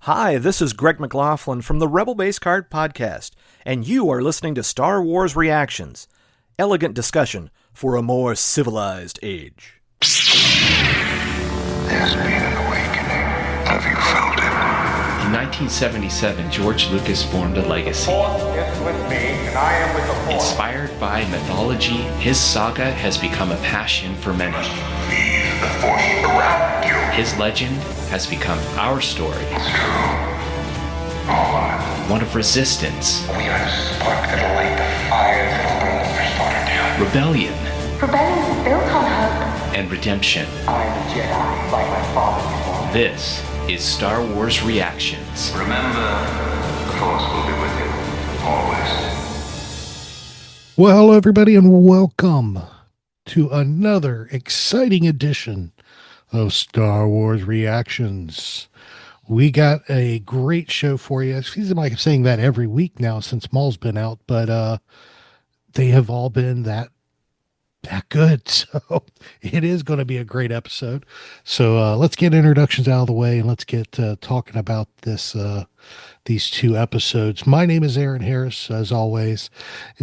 Hi, this is Greg McLaughlin from the Rebel Base Card Podcast, and you are listening to Star Wars Reactions. Elegant discussion for a more civilized age. There's been an awakening. Have you felt it? In 1977, George Lucas formed a legacy. The Force is with me, and I am with the Force. Inspired by mythology, his saga has become a passion for many. Feel the Force around you. His legend has become our story. It's true. All of it. One of resistance, We are the spark that'll light the fire that'll burn the first order down. rebellion, Rebellion is built on hope. and redemption. I am a Jedi, like my father before me. This is Star Wars Reactions. Remember, the Force will be with you. Always. Well, hello, everybody, and welcome to another exciting edition of Star Wars Reactions. We got a great show for you. It seems like I'm saying that every week now since Maul's been out, but they have all been that good. So it is going to be a great episode. So let's get introductions out of the way and let's get talking about these two episodes. My name is Aaron Harris, as always.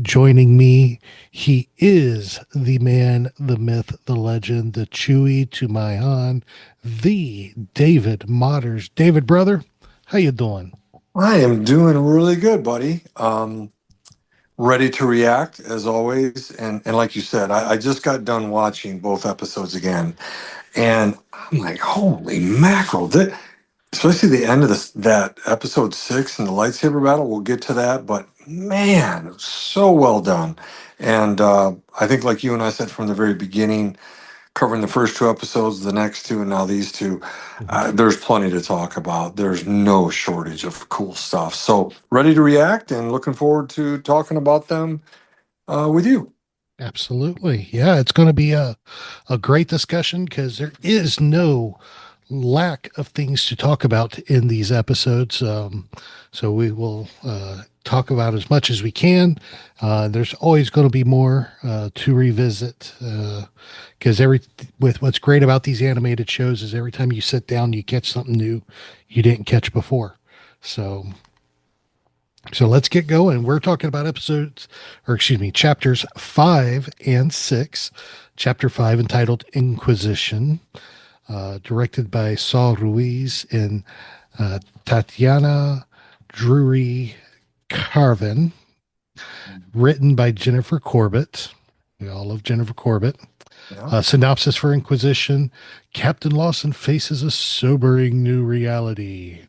Joining me, he is the man, the myth, the legend, the Chewie to my Han, the David Motters. David, brother, how you doing? I am doing really good, buddy. Ready to react as always. And like you said, I just got done watching both episodes again. And I'm like, holy mackerel. Especially the end of that episode 6 and the lightsaber battle. We'll get to that. But man, it was so well done. And I think like you and I said from the very beginning, covering the first 2 episodes, the next 2, and now these 2, there's plenty to talk about. There's no shortage of cool stuff. So ready to react and looking forward to talking about them with you. Absolutely. Yeah, it's going to be a great discussion because there is no lack of things to talk about in these episodes. So we will talk about as much as we can. There's always going to be more to revisit because with what's great about these animated shows is every time you sit down, you catch something new you didn't catch before. So let's get going. We're talking about chapters 5 and 6. Chapter 5 entitled Inquisition, directed by Saul Ruiz and Tatiana Drury Carvin, written by Jennifer Corbett. We all love Jennifer Corbett. Yeah. Synopsis for Inquisition: Captain Lawson faces a sobering new reality.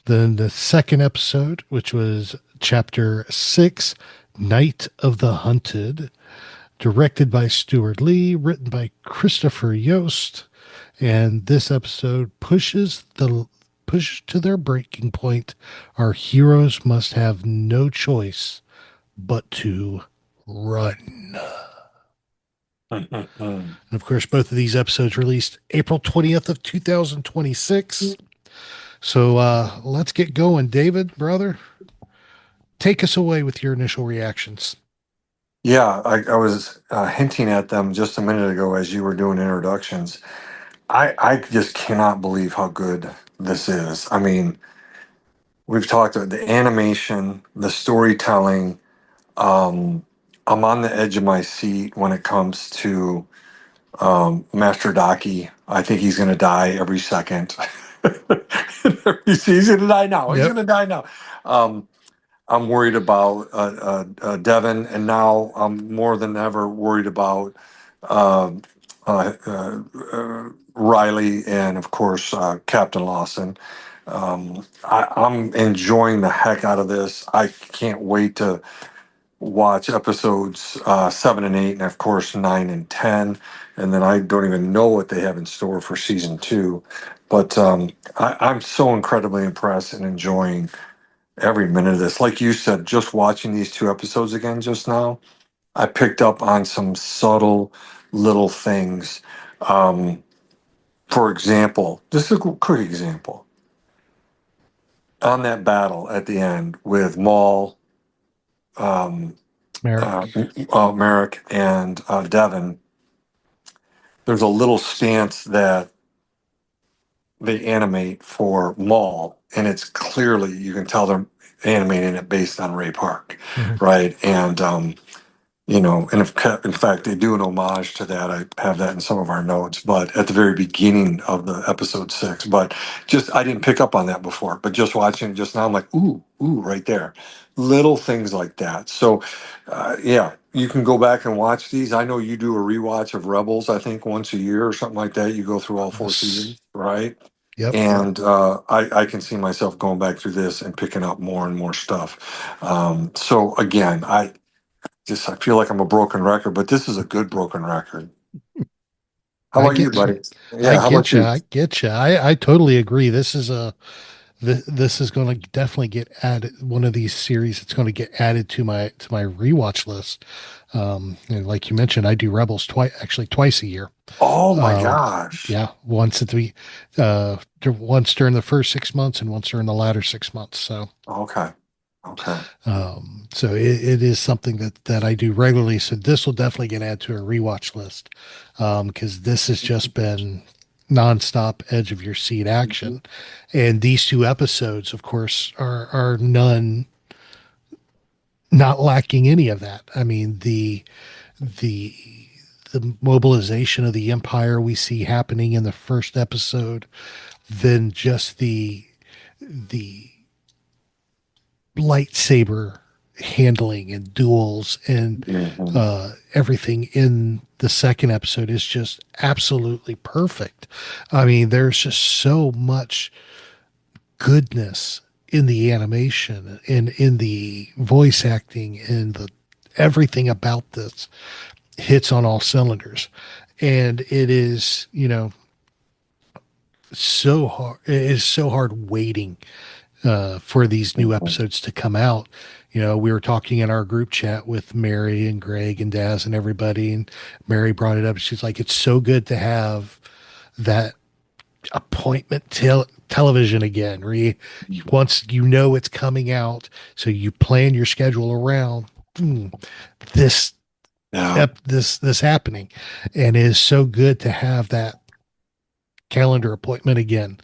Then the second episode, which was chapter 6, Night of the Hunted, directed by Stuart Lee, written by Christopher Yost. And this episode pushes to their breaking point. Our heroes must have no choice but to run. And of course, both of these episodes released April 20th of 2026. So let's get going. David, brother, take us away with your initial reactions. Yeah, I was hinting at them just a minute ago as you were doing introductions. I just cannot believe how good this is. I mean, we've talked about the animation, the storytelling. I'm on the edge of my seat when it comes to Master Daki. I think he's going to die every second. He's going to die now. He's Yep. going to die now. I'm worried about Devin, and now I'm more than ever worried about Riley and, of course, Captain Lawson. I'm enjoying the heck out of this. I can't wait to watch episodes 7 and 8, and of course 9 and 10. And then I don't even know what they have in store for season 2. But I'm so incredibly impressed and enjoying every minute of this. Like you said, just watching these 2 episodes again just now, I picked up on some subtle little things. For example, just a quick example. On that battle at the end with Maul, Merrick and Devin, there's a little stance that they animate for Maul, and it's clearly, you can tell they're animating it based on Ray Park, Mhm. right? And and in fact, they do an homage to that. I have that in some of our notes, but at the very beginning of the episode 6. But just, I didn't pick up on that before, but just watching it just now, I'm like, ooh, right there. Little things like that. So, yeah, you can go back and watch these. I know you do a rewatch of Rebels, I think once a year or something like that. You go through all 4 Yes. seasons, right? Yep. And I can see myself going back through this and picking up more and more stuff. So again, I feel like I'm a broken record, but this is a good broken record. How I about you, get you. buddy? Yeah, how about you? I get you. I totally agree. This is going to definitely get added. One of these series that's going to get added to my rewatch list. And like you mentioned, I do Rebels twice a year. Oh my Um, gosh. yeah, once during the first 6 months and once during the latter 6 months. Okay. Okay. So it is something that I do regularly. So this will definitely get added to a rewatch list, because this has just been nonstop edge of your seat action, and these 2 episodes, of course, are not lacking any of that. I mean, the the mobilization of the empire we see happening in the first episode, then just the lightsaber handling and duels and Mhm. everything in the second episode is just absolutely perfect. I mean, there's just so much goodness in the animation and in the voice acting and the everything about this hits on all cylinders. And it is, so hard. It is so hard waiting for these new episodes to come out. We were talking in our group chat with Mary and Greg and Daz and everybody, and Mary brought it up. She's like, "It's so good to have that appointment television again, where once you know it's coming out, so you plan your schedule around this Yeah. this happening, and it is so good to have that calendar appointment again."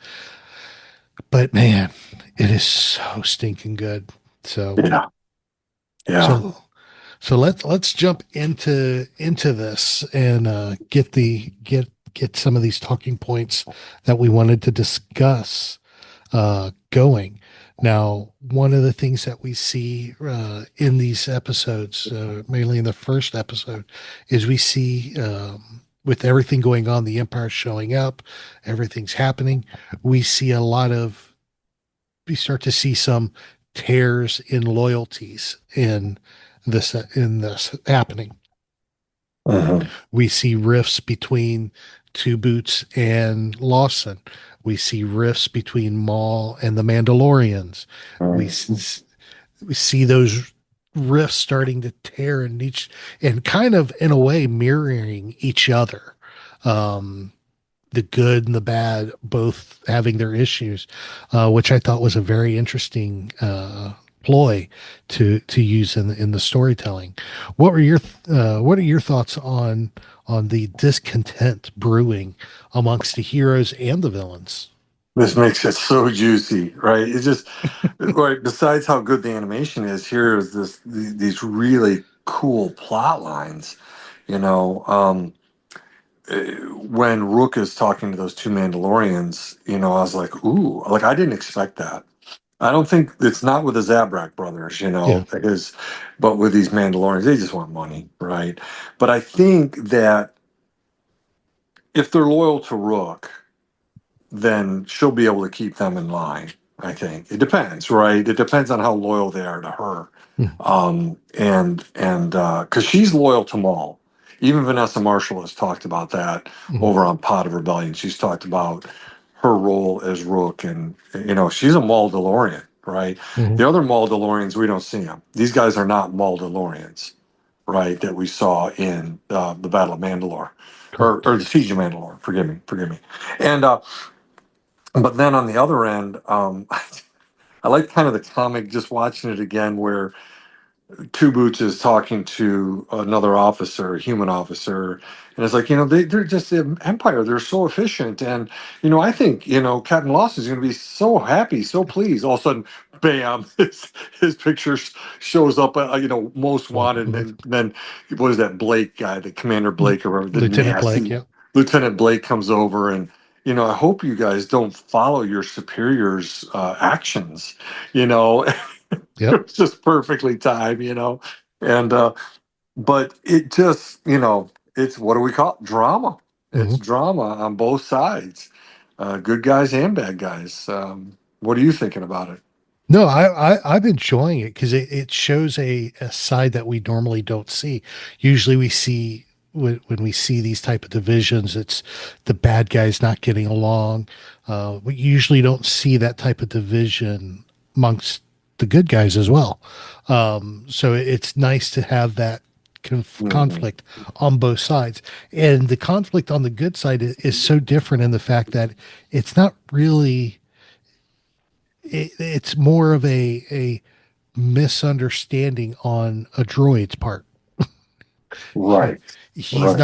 But man, it is so stinking good. So Yeah. Yeah. so so let's jump into this and get some of these talking points that we wanted to discuss going. Now, one of the things that we see in these episodes, mainly in the first episode, is we see, with everything going on, the Empire showing up, everything's happening. We see we start to see some tears in loyalties in this happening. Mhm. We see rifts between Two Boots and Lawson. We see rifts between Maul and the Mandalorians. We Mhm. s- we see those rifts starting to tear and kind of in a way mirroring each other. Um, the good and the bad both having their issues, which I thought was a very interesting ploy to use in the storytelling. What are your thoughts on the discontent brewing amongst the heroes and the villains? This makes it so juicy, right? It just, right. Besides how good the animation is, here is these really cool plot lines. You know, when Rook is talking to those 2 Mandalorians, I was like, ooh, like I didn't expect that. I don't think it's not with the Zabrak brothers, Yeah. but with these Mandalorians, they just want money, right? But I think that if they're loyal to Rook, then she'll be able to keep them in line. I think it depends, right? It depends on how loyal they are to her, Mhm. and because she's loyal to Maul. Even Vanessa Marshall has talked about that Mhm. over on Pod of Rebellion. She's talked about her role as Rook, and she's a Maul DeLorean, right? Mhm. The other Maul DeLoreans, we don't see them. These guys are not Maul DeLoreans, right? That we saw in the Battle of Mandalore, Correct. or the Siege of Mandalore. Forgive me, and. But then on the other end, I like kind of the comic, just watching it again, where Two Boots is talking to another officer, a human officer, and it's like, they're just the Empire. They're so efficient. And, I think, Captain Lawson is going to be so happy, so pleased. All of a sudden, bam, his picture shows up, most wanted. And then, what is that Blake guy, the Commander Blake, or whatever, the Lieutenant Blake, nasty yeah. Lieutenant Blake comes over. And, I hope you guys don't follow your superiors' actions, you know. Yep. It was just perfectly timed, and but it just, it's, what do we call it? Drama. It's Mhm. drama on both sides, good guys and bad guys. What are you thinking about it? No, I'm enjoying it because it shows a side that we normally don't see. Usually we see when we see these type of divisions, it's the bad guys not getting along. We usually don't see that type of division amongst the good guys as well. So it's nice to have that Mhm. conflict on both sides. And the conflict on the good side is so different in the fact that it's not really it's more of a misunderstanding on a droid's part. He Right, he's right,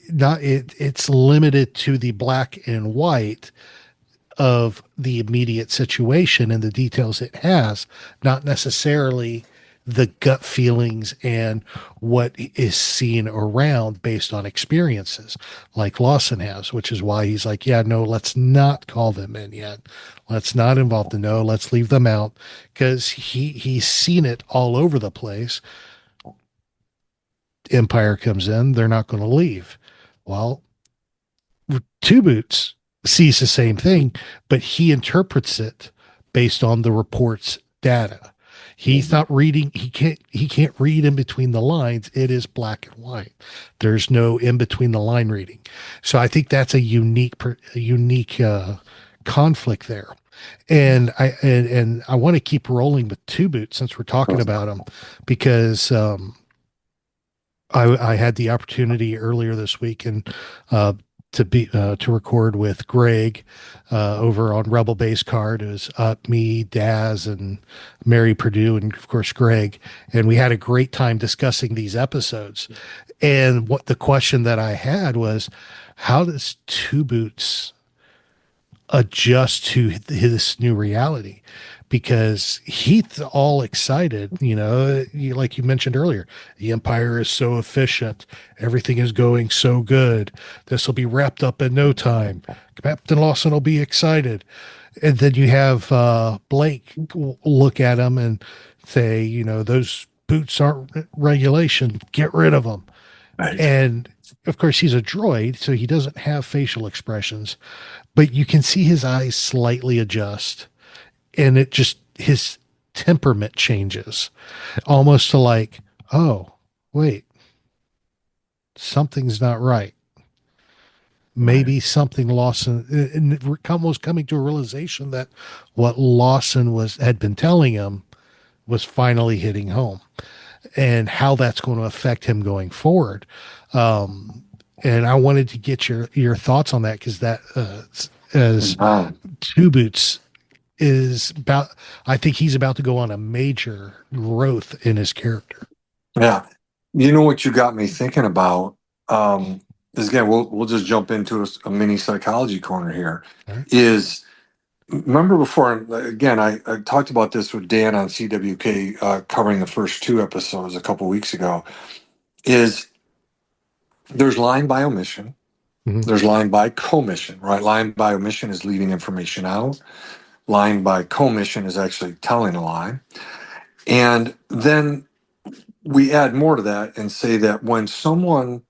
not it's limited to the black and white of the immediate situation and the details it has, not necessarily the gut feelings and what is seen around based on experiences like Lawson has, which is why he's like, yeah, no, let's not call them in yet. Let's not involve them. No, let's leave them out because he's seen it all over the place. Empire comes in, they're not going to leave. Well, Two Boots sees the same thing, but he interprets it based on the report's data. He's Mhm. not reading, he can't read in between the lines. It is black and white. There's no in between the line reading. So I think that's a unique conflict there. And I want to keep rolling with Two Boots since we're talking about him because I had the opportunity earlier this week and to record with Greg over on Rebel Base Card. It was me, Daz, and Mary Purdue, and of course Greg. And we had a great time discussing these episodes. And what the question that I had was, how does Two Boots adjust to this new reality? Because he's all excited, like you mentioned earlier, the Empire is so efficient, everything is going so good, this will be wrapped up in no time, Captain Lawson will be excited. And then you have Blake look at him and say, those boots aren't regulation, get rid of them. right, And of course he's a droid, so he doesn't have facial expressions, but you can see his eyes slightly adjust, and it just his temperament changes almost to like, oh, wait, something's not right. right, Maybe something Lawson, and almost coming to a realization that what Lawson had been telling him was finally hitting home, and how that's going to affect him going forward. Um, and I wanted to get your thoughts on that because that as wow. Two Boots is about, I think he's about to go on a major growth in his character. Yeah. You know what you got me thinking about? Is, again, we'll just jump into a mini psychology corner here. All right. Is, remember before, again, I talked about this with Dan on CWK, covering the first two episodes a couple weeks ago. Is, there's lying by omission, Mm-hmm. there's lying by commission, right? Lying by omission is leaving information out. Lying by commission is actually telling a lie. And then we add more to that and say that when someone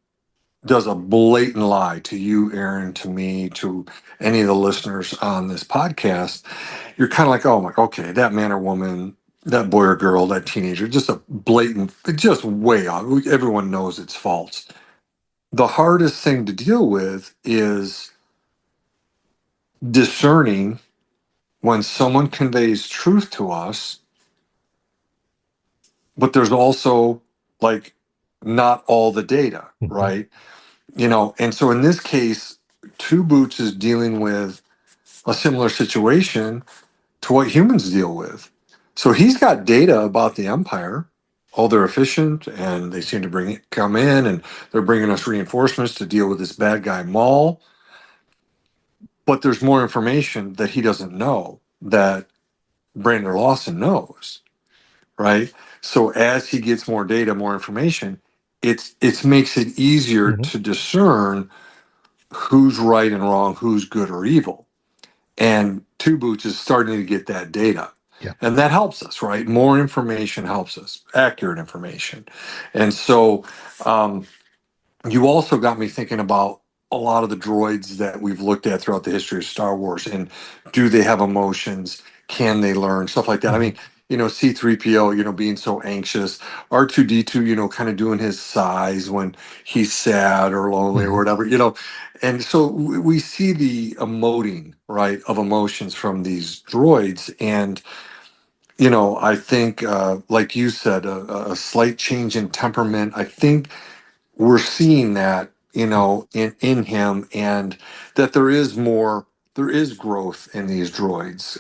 does a blatant lie to you, Aaron, to me, to any of the listeners on this podcast, you're kind of like, oh my, okay, that man or woman, that boy or girl, that teenager, just a blatant, just way off. Everyone knows it's false. The hardest thing to deal with is discerning when someone conveys truth to us, but there's also, like, not all the data, Mm-hmm. right? And so in this case, Two Boots is dealing with a similar situation to what humans deal with. So he's got data about the Empire. oh, they're efficient and they seem to come in and they're bringing us reinforcements to deal with this bad guy Maul. But there's more information that he doesn't know that Brandon Lawson knows, right? So as he gets more data, more information, it makes it easier Mhm. to discern who's right and wrong, who's good or evil. And Two Boots is starting to get that data. Yeah. And that helps us, right? More information helps us, accurate information. And so you also got me thinking about a lot of the droids that we've looked at throughout the history of Star Wars, and do they have emotions? Can they learn? Stuff like that. I Mhm. mean, C3PO, being so anxious, R2D2, kind of doing his sighs when he's sad or lonely or Mhm. whatever, and so we see the emoting, right, of emotions from these droids. And, I think, like you said, a slight change in temperament. I think we're seeing that in him, and that there is growth in these droids,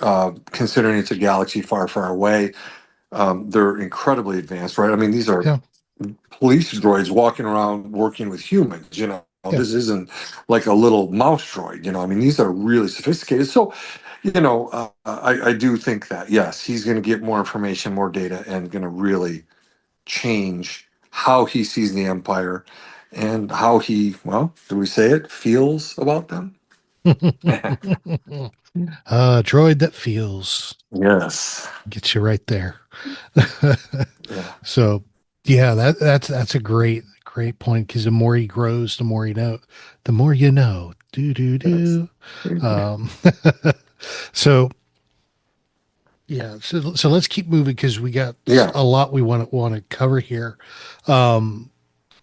considering it's a galaxy far, far away. They're incredibly advanced, right? I mean, these are Yeah. police droids walking around working with humans. Yeah. This isn't like a little mouse droid. I mean, these are really sophisticated. So I do think that, yes, he's going to get more information, more data, and going to really change how he sees the Empire and how he, well, do we say it, feels about them? Droid that feels Yes. gets you right there. Yeah. So yeah, that's a great point, because the more he grows, the more the more you know. Do do Yes. do. Um, so yeah, so let's keep moving, because we got Yeah. a lot we want to cover here. Um,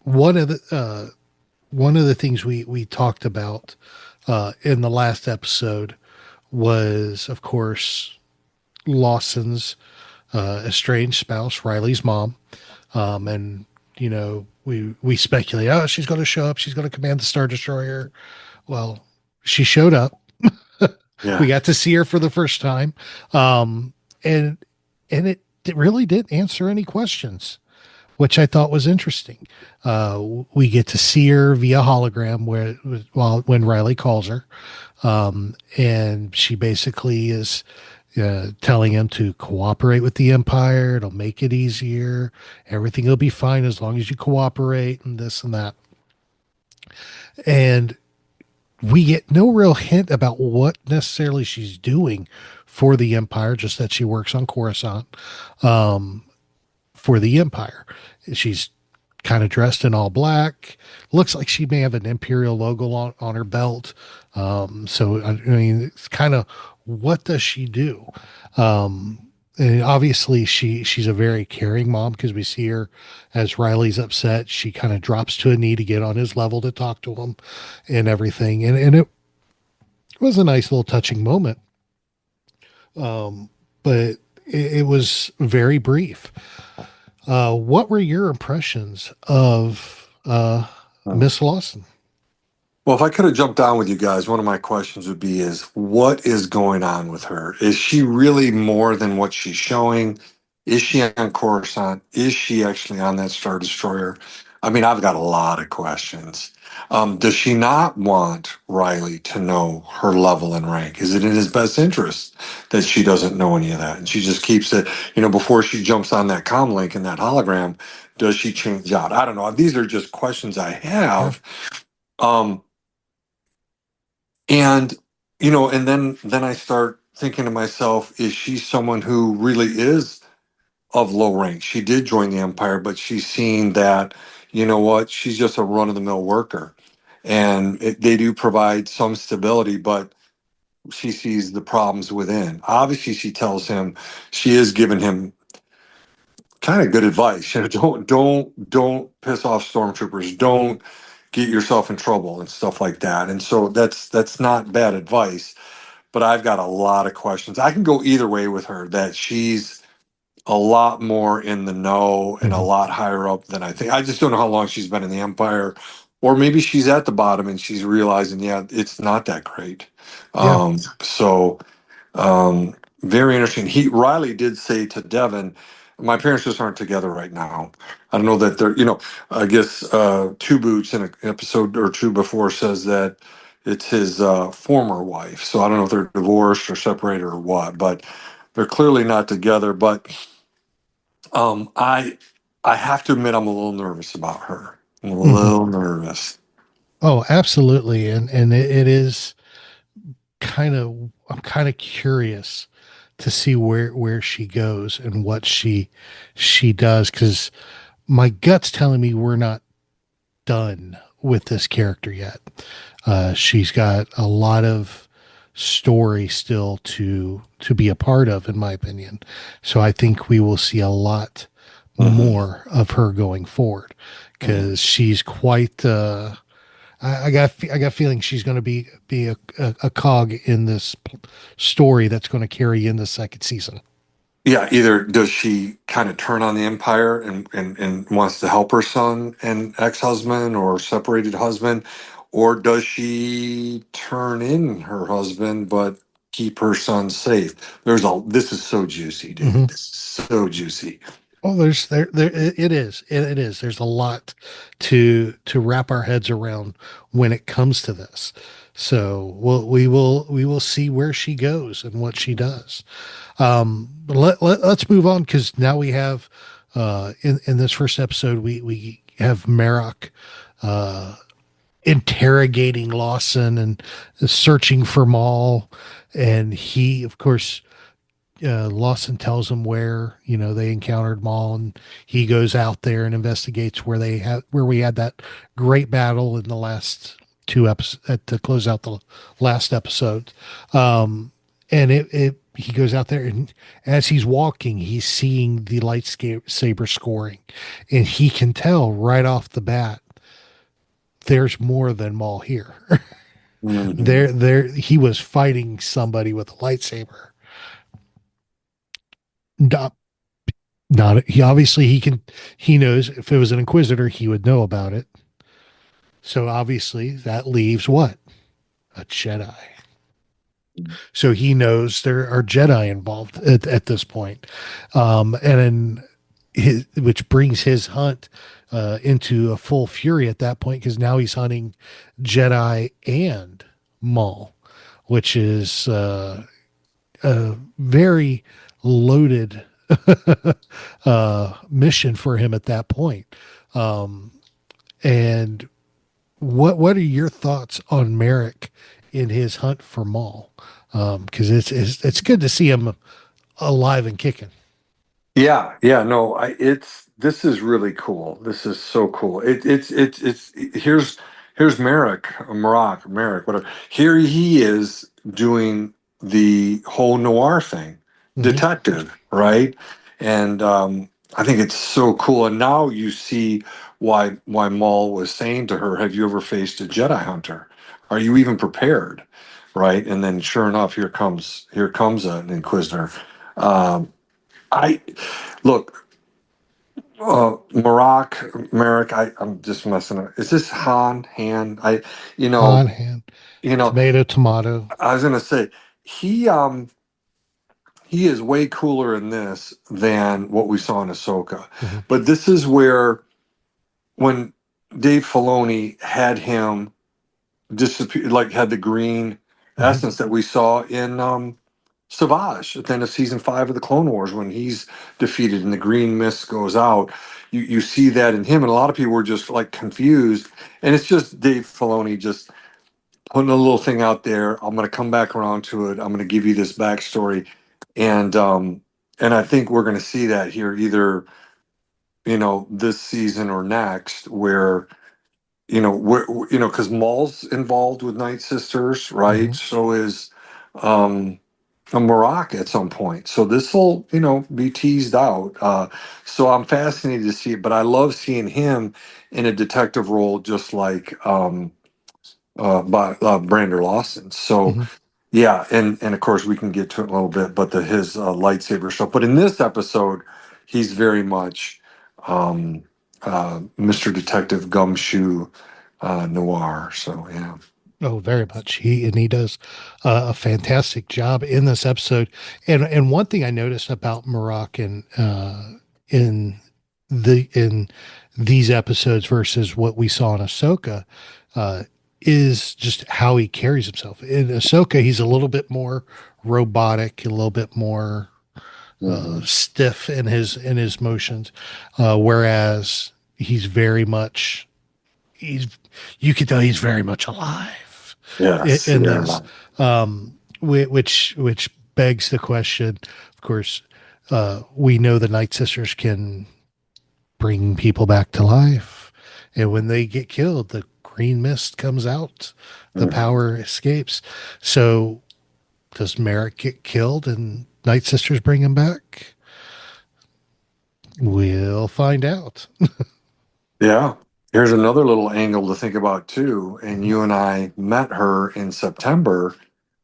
one of the things we talked about in the last episode was, of course, Lawson's estranged spouse, Riley's mom. And we speculate, oh, she's going to show up, she's going to command the Star Destroyer. Well, she showed up. We Yeah. got to see her for the first time, um, and it really didn't answer any questions, which I thought was interesting. We get to see her via hologram when Riley calls her, and she basically is telling him to cooperate with the Empire. It'll make it easier. Everything will be fine as long as you cooperate, and this and that. And we get no real hint about what necessarily she's doing for the Empire, just that she works on Coruscant for the Empire. She's kind of dressed in all black. Looks like she may have an Imperial logo on her belt. So, I mean, it's kind of, what does she do? And obviously she's a very caring mom, because we see her as Riley's upset. She kind of drops to a knee to get on his level to talk to him and everything. And it was a nice little touching moment. But it was very brief. What were your impressions of Miss Lawson? Well, if I could have jumped down with you guys, one of my questions would be is what is going on with her? Is she really more than what she's showing? Is she on Coruscant? Is she actually on that Star Destroyer? I mean, I've got a lot of questions. Does she not want Riley to know her level and rank? Is it in his best interest that she doesn't know any of that? And she just keeps it, before she jumps on that comm link and that hologram, does she change out? I don't know. These are just questions I Yeah. have. Um, and and then I start thinking to myself, is she someone who really is of low rank? She did join the Empire, but she's seen that, what, she's just a run-of-the-mill worker. And they do provide some stability, but she sees the problems within. Obviously, she tells him, she is giving him kind of good advice. Don't piss off stormtroopers. Don't get yourself in trouble and stuff like that. And so that's not bad advice, but I've got a lot of questions. I can go either way with her, that she's a lot more in the know and a Mhm. lot higher up than I think. I just don't know how long she's been in the Empire, or maybe she's at the bottom and she's realizing, yeah, it's not that great. Yeah. So very interesting. Riley did say to Devin My parents just aren't together right now. I don't know that they're, I guess Two Boots in an episode or two before says that it's his former wife. So I don't know if they're divorced or separated or what, but they're clearly not together. But um, I I have to admit I'm a little nervous about her. I'm a Mhm. little nervous. Oh, absolutely. And it is I'm kind of curious to see where she goes and what she does, because my gut's telling me we're not done with this character yet. She's got a lot of story still to be a part of, in my opinion. So I think we will see a lot Hmm. more of her going forward, because she's quite. I got feeling she's going to be a cog in this story that's going to carry in the second season. Yeah, either does she kind of turn on the empire and wants to help her son and ex-husband or separated husband, or does she turn in her husband but keep her son safe? This is so juicy, Hmm. dude. This is so juicy. Oh, there it is. It is. There's a lot to wrap our heads around when it comes to this. So we will see where she goes and what she does. But let's move on, because now we have in this first episode we have Marok uh, interrogating Lawson and searching for Maul, and he, of course, Lawson tells him where they encountered Maul, and he goes out there and investigates where we had that great battle in the last two episodes to close out the last episode. And it he goes out there, and as he's walking, he's seeing the lightsaber scoring, and he can tell right off the bat there's more than Maul here. Hmm. He was fighting somebody with a lightsaber. Not, not he obviously he knows if it was an Inquisitor, he would know about it. So obviously that leaves what? A Jedi. So he knows there are Jedi involved at this point. And then which brings his hunt into a full fury at that point, because now he's hunting Jedi and Maul, which is a very loaded mission for him at that point. Um, and what are your thoughts on Merrick in his hunt for Maul? Because it's good to see him alive and kicking. Yeah, yeah, no, this is really cool. This is so cool. It's here's Merrick, whatever. Here he is doing the whole noir thing, Hmm. detective, right? And I think it's so cool. And now you see why Maul was saying to her, "Have you ever faced a Jedi hunter? Are you even prepared?" Right? And then sure enough, here comes an Inquisitor. Um, I look, Merrick. I'm just messing up. Is this Han? You know, Han, hand, you know. tomato, tomato. I was gonna say he um he is way cooler in this than what we saw in Ahsoka. Hmm. But this is where when Dave Filoni had him disappear, like had the green Hmm. essence that we saw in Savage at the end of season 5 of the Clone Wars when he's defeated and the green mist goes out. You see that in him, and a lot of people were just like confused. And it's just Dave Filoni just putting a little thing out there. I'm going to come back around to it. I'm going to give you this backstory, and I think we're going to see that here either this season or next, where because Maul's involved with Night Sisters, right? Hmm. So is um, a Maroc at some point. So this will, be teased out. So I'm fascinated to see it, but I love seeing him in a detective role, just like by Brander Lawson. So Hmm. yeah, and of course we can get to it in a little bit, but his lightsaber stuff. But in this episode, he's very much um, Mr. Detective Gumshoe Noir. So yeah. Oh, very much. He does a fantastic job in this episode. And one thing I noticed about Moroccan in in these episodes versus what we saw in Ahsoka uh, is just how he carries himself. In Ahsoka, he's a little bit more robotic, a little bit more stiff in his motions, whereas he's very much he's you can tell he's very much alive Yes, in yeah. this, which begs the question. Of course, we know the Night Sisters can bring people back to life, and when they get killed, the green mist comes out, the Mhm. power escapes. So, does Merrick get killed and Night Sisters bring him back? We'll find out. Yeah. Here's another little angle to think about too. And you and I met her in September,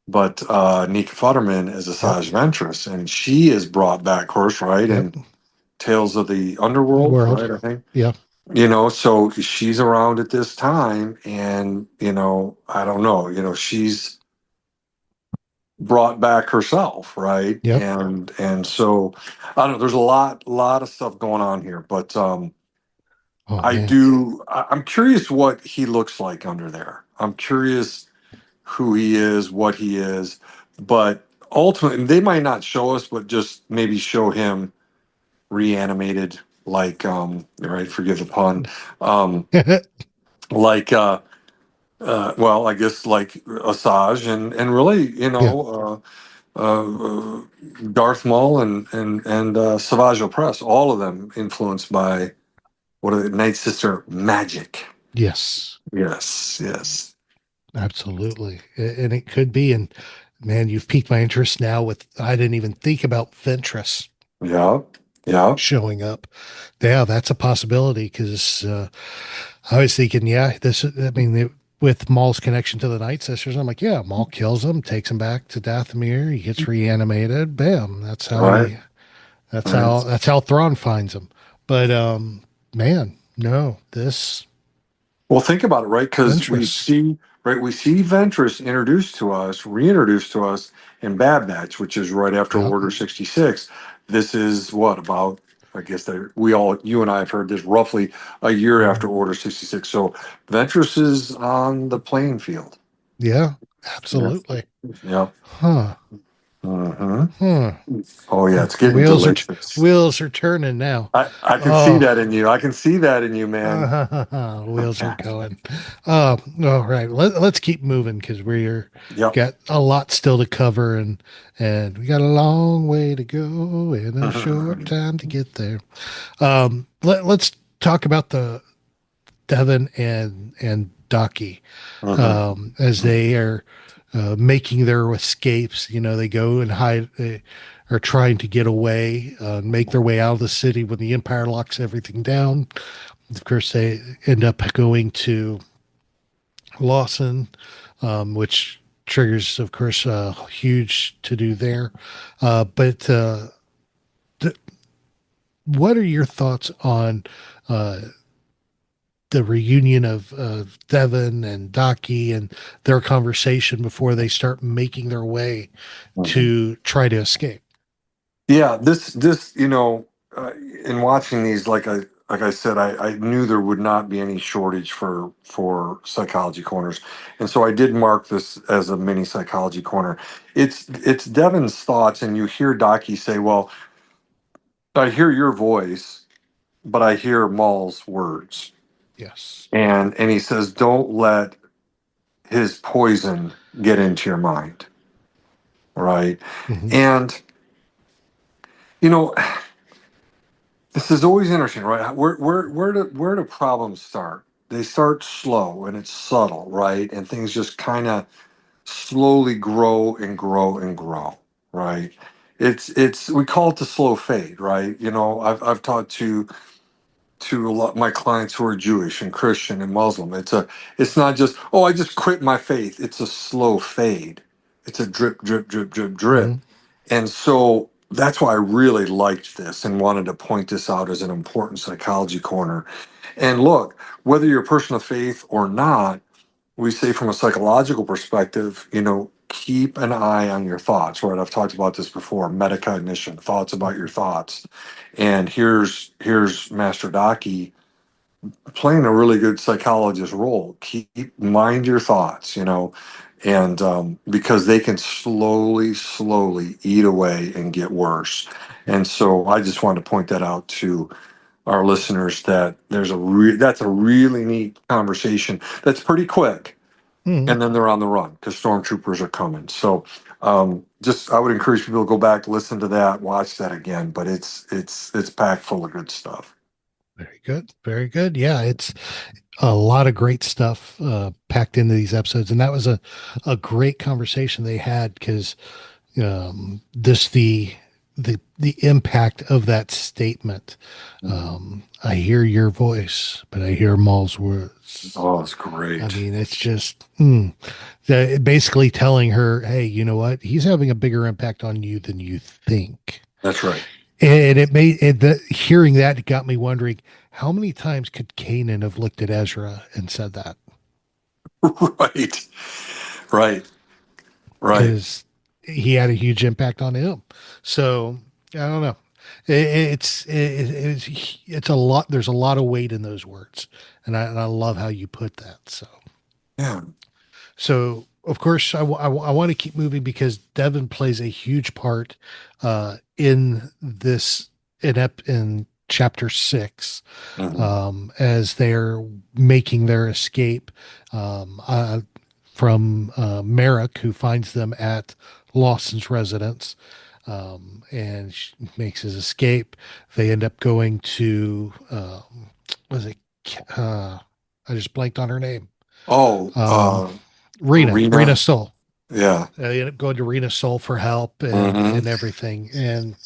but Nika Futterman is Yep. Asajj Ventress, and she is brought back, of course, right? Yep. And Tales of the Underworld, World. right? I think. Yeah. So she's around at this time, and I don't know, she's brought back herself, right? Yep. And so I don't know. There's a lot of stuff going on here, but Oh man. I'm curious what he looks like under there. I'm curious who he is, what he is, but ultimately they might not show us, but just maybe show him reanimated, like right, forgive the pun, um like well, I guess like Asajj and really, Yeah. Darth Maul and Savage Opress, all of them influenced by what are the Night Sister magic. Yes. Yes, yes. Absolutely. And it could be. And man, you've piqued my interest now with, I didn't even think about Ventress Yeah, yeah. showing up. Yeah, that's a possibility because I was thinking, yeah, I mean, with Maul's connection to the Night Sisters, I'm like, yeah, Maul kills him, takes him back to Dathomir, he gets reanimated, bam. Right, right. That's how Thrawn finds him. But man, no, this Well, think about it, right? Because Ventress. we see Ventress introduced to us, reintroduced to us in Bad Batch, which is right after Yeah. Order 66. This is what about, I guess you and I have heard this roughly a year after Order 66. So Ventress is on the playing field. Yeah, Yeah. absolutely. Yeah. Huh. Hmm. Huh. Oh yeah, it's getting Wheels are delicious. wheels are turning now. I can see Oh, that in you. I can see that in you, man. wheels are going. All right. Let's keep moving because we're Yep. got a lot still to cover and we got a long way to go and a short time to get there. Let's talk about the Devin and Docky as they are making their escapes. You know, they go and hide. They are trying to get away, make their way out of the city when the Empire locks everything down. Of course, they end up going to Lawson, which triggers, of course, a huge to do there. But what are your thoughts on uh, the reunion of Devin and Docky and their conversation before they start making their way Mhm. to try to escape? Yeah, uh, in watching these, like I said, I knew there would not be any shortage for psychology corners, and so I did mark this as a mini psychology corner. It's Devin's thoughts, and you hear Docky say, "Well, I hear your voice, but I hear Maul's words," Yes. and he says, "Don't let his poison get into your mind," right? Hmm. And you know. This is always interesting, right? Where do problems start? They start slow and it's subtle, right? And things just kind of slowly grow and grow and grow, right? It's we call it the slow fade, right? I've talked to a lot my clients who are Jewish and Christian and Muslim. It's not just, oh, I just quit my faith. It's a slow fade. It's a drip, drip, drip, drip, drip. Hmm. And so that's why I really liked this and wanted to point this out as an important psychology corner. And look, whether you're a person of faith or not, we say from a psychological perspective, keep an eye on your thoughts, right? I've talked about this before, metacognition, thoughts about your thoughts. And here's Master Daki playing a really good psychologist role. Keep mind your thoughts, and because they can slowly eat away and get worse. And so I just wanted to point that out to our listeners, that that's a really neat conversation that's pretty quick, Mhm. and then they're on the run because stormtroopers are coming. So just I would encourage people to go back, listen to that, watch that again. But it's packed full of good stuff. Very good. Very good. Yeah, it's a lot of great stuff packed into these episodes, and that was a great conversation they had, because this the impact of that statement. I hear your voice, but I hear Maul's words. Oh, it's great. I mean, it's just basically telling her, hey, you know what? He's having a bigger impact on you than you think. That's right. And it made hearing that got me wondering, how many times could Kanan have looked at Ezra and said that? Right. Right. Right. Because he had a huge impact on him. So I don't know. It's a lot. There's a lot of weight in those words, and I love how you put that. Yeah. So of course I want to keep moving, because Devin plays a huge part in this in chapter 6, as they're making their escape from Merrick, who finds them at Lawson's residence, and makes his escape. They end up going to was it I just blanked on her name. Oh, Rena Arena. Soul. Yeah. They end up going to Rena Soul for help and everything, and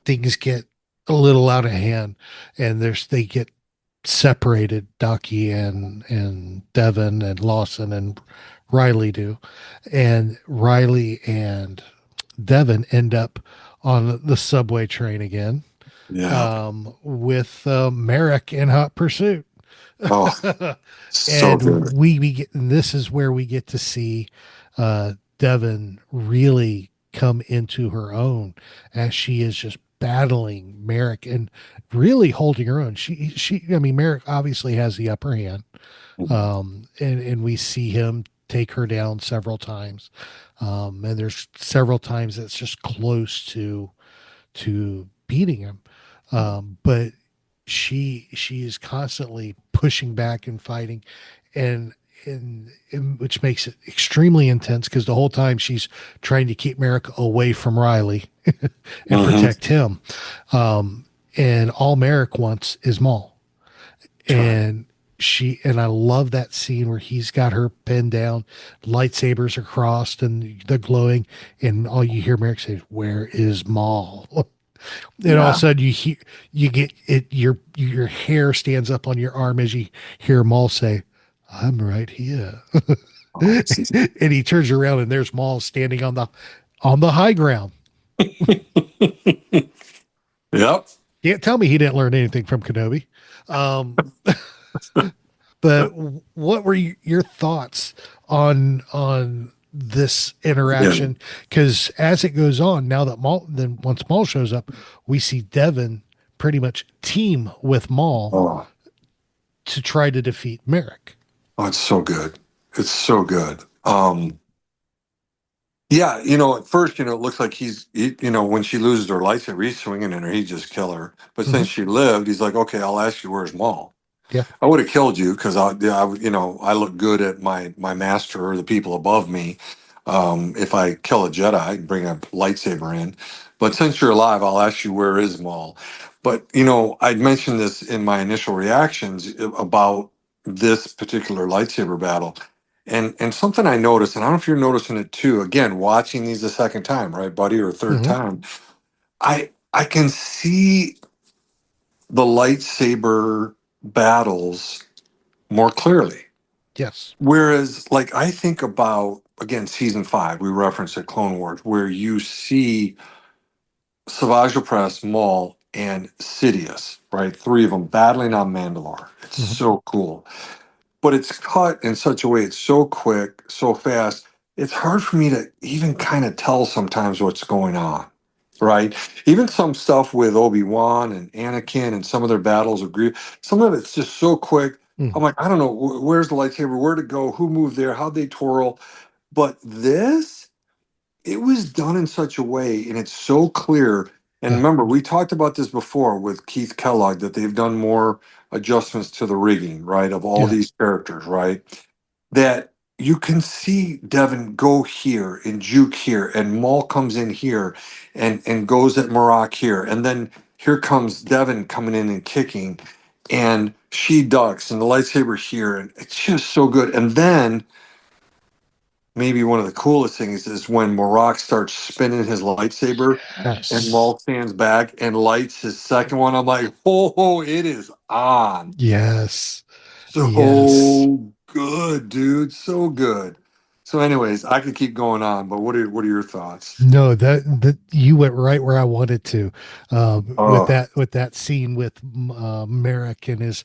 things get a little out of hand, and they get separated. Ducky and Devin and Lawson and Riley do, and Riley and Devin end up on the subway train again, Yeah. with Merrick in hot pursuit. Oh, so And good. we get, and this is where we get to see Devin really come into her own, as she is just battling Merrick and really holding her own. I mean, Merrick obviously has the upper hand, and we see him take her down several times, and there's several times that's just close to beating him, but she is constantly pushing back and fighting, and which makes it extremely intense, because the whole time she's trying to keep Merrick away from Riley and protect him, and all Merrick wants is Maul. And I love that scene where he's got her pinned down, lightsabers are crossed and they're glowing, and all you hear Merrick say, "Where is Maul?" And all of a sudden you get it, your hair stands up on your arm as you hear Maul say, "I'm right here." And he turns around and there's Maul standing on the high ground. Yep. Can't tell me he didn't learn anything from Kenobi. But what were your thoughts on this interaction? Because as it goes on, now that once Maul shows up, we see Devin pretty much team with Maul to try to defeat Merrick. Oh, it's so good. It's so good. Yeah, at first, it looks like when she loses her lightsaber, he's swinging in her, he'd just kill her. But since she lived, he's like, okay, I'll ask you, where's Maul? Yeah. I would have killed you because I look good at my master or the people above me. If I kill a Jedi, I can bring a lightsaber in. But since you're alive, I'll ask you, where is Maul? But, I'd mentioned this in my initial reactions about this particular lightsaber battle. And something I noticed, and I don't know if you're noticing it too, again, watching these a second time, right, buddy, or a third time, I can see the lightsaber battles more clearly. Yes. Whereas, like, I think about, again, season 5, we referenced at Clone Wars, where you see Savage Opress, Maul, and Sidious, right? 3 of them battling on Mandalore. It's so cool. But it's cut in such a way, it's so quick, so fast. it's hard for me to even kind of tell sometimes what's going on, right? Even some stuff with Obi-Wan and Anakin and some of their battles with Grievous, some of it's just so quick. I'm like, I don't know, where's the lightsaber, where'd it go, who moved there, how'd they twirl? But this, it was done in such a way, and it's so clear. And Yeah. remember, we talked about this before with Keith Kellogg, that they've done more adjustments to the rigging, right, of all Yeah. these characters, right? That you can see Devin go here and juke here, and Maul comes in here and goes at Marak here. And then here comes Devin coming in and kicking, and she ducks, and the lightsaber here. And it's just so good. And then maybe one of the coolest things is when Marak starts spinning his lightsaber and Yes. Maul stands back and lights his second one. I'm like, oh, it is on. Yes. Yes. So good, dude. So good. So, anyways, I could keep going on, but what are your thoughts? No, that you went right where I wanted to, Oh, with that scene with Merrick and his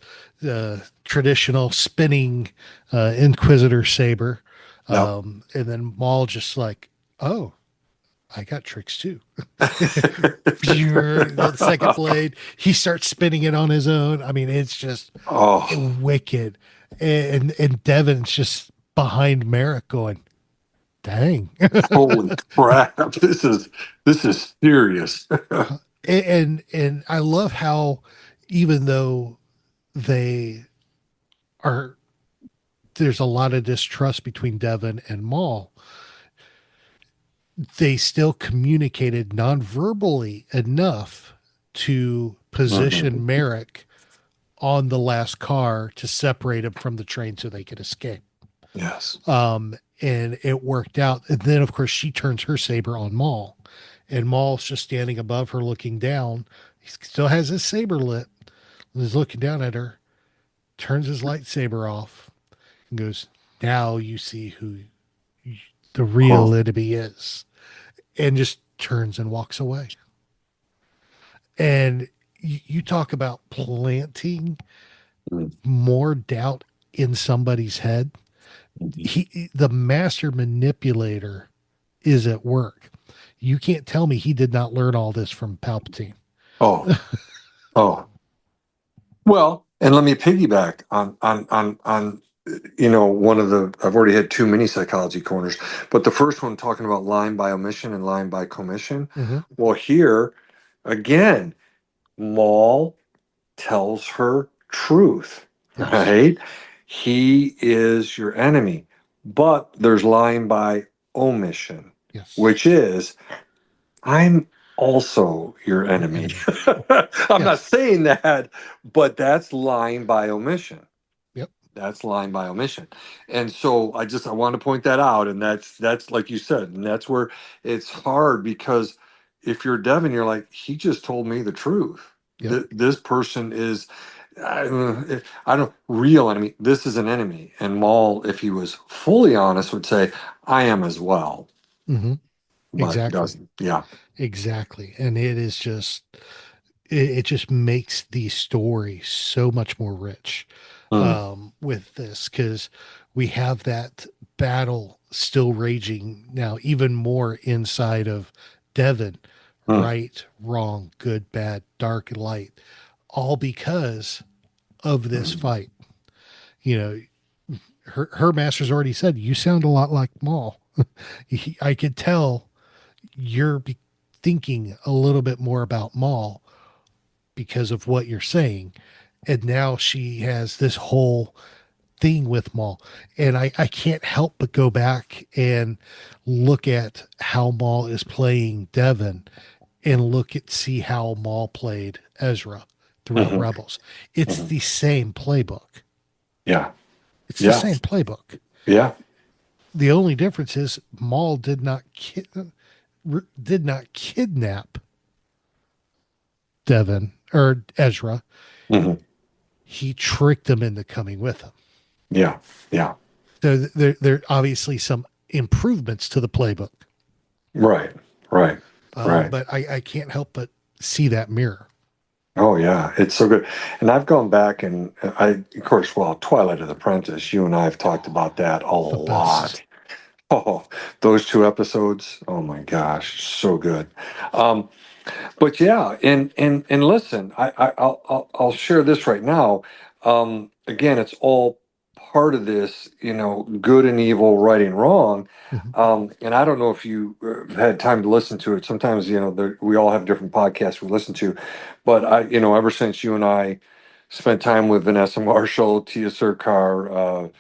traditional spinning Inquisitor saber, yep. and then Maul just like, oh, I got tricks too. The second blade, he starts spinning it on his own. I mean, it's just Oh, wicked, and Devin's just behind Merrick going, dang. holy crap! This is serious. And I love how even though they are there's a lot of distrust between Devin and Maul, they still communicated non-verbally enough to Mhm. position Merrick on the last car to separate him from the train so they could escape. Yes. And it worked out. And then of course she turns her saber on Maul, and Maul's just standing above her looking down. He still has his saber lit. He's looking down at her, turns his lightsaber off, and goes, now you see who the real Oh, enemy is, and just turns and walks away. And you talk about planting mm, more doubt in somebody's head. mhm. The master manipulator is at work. You can't tell me he did not learn all this from Palpatine. Oh, oh. Well, and let me piggyback on one of the, I've already had two mini psychology corners, but the first one talking about lying by omission and lying by commission. Mm-hmm. Well, here again, Maul tells her truth, Yes. right? He is your enemy, but there's lying by omission, Yes. which is I'm also your Your enemy. enemy. I'm not Yes. saying that, but that's lying by omission. Yep. That's lying by omission. And so I want to point that out. And that's like you said, and that's where it's hard because if you're Devin, you're like, he just told me the truth. Yep. This person is I don't real enemy. This is an enemy. And Maul, if he was fully honest, would say, I am as well. Mm-hmm. But he Exactly. doesn't. Yeah. Exactly. And it is just it just makes the story so much more rich Mm, with this, because we have that battle still raging now, even more inside of Devon. mm, Right, wrong, good, bad, dark, and light, all because of this mm, fight. You know, her master's already said, you sound a lot like Maul. I could tell you're thinking a little bit more about Maul because of what you're saying. And now she has this whole thing with Maul. And I can't help but go back and look at how Maul is playing Devon, and see how Maul played Ezra throughout mhm, Rebels. It's mhm. the same playbook. Yeah. It's the Yeah. same playbook. Yeah. The only difference is Maul did not kidnap Devon or Ezra. Hmm. He tricked them into coming with him. Yeah. Yeah. So there are obviously some improvements to the playbook, Right. Right. Right. but I can't help but see that mirror. Oh yeah, it's so good. And I've gone back and of course, well, Twilight of the Apprentice, you and I have talked about that a The best. lot. Oh, those two episodes. Oh my gosh, so good. Um, but yeah, and listen, I'll share this right now. Again, it's all part of this, good and evil, right and wrong. Mhm. And I don't know if you had time to listen to it. Sometimes, we all have different podcasts we listen to, but ever since you and I spent time with Vanessa Marshall, Tia Surkar,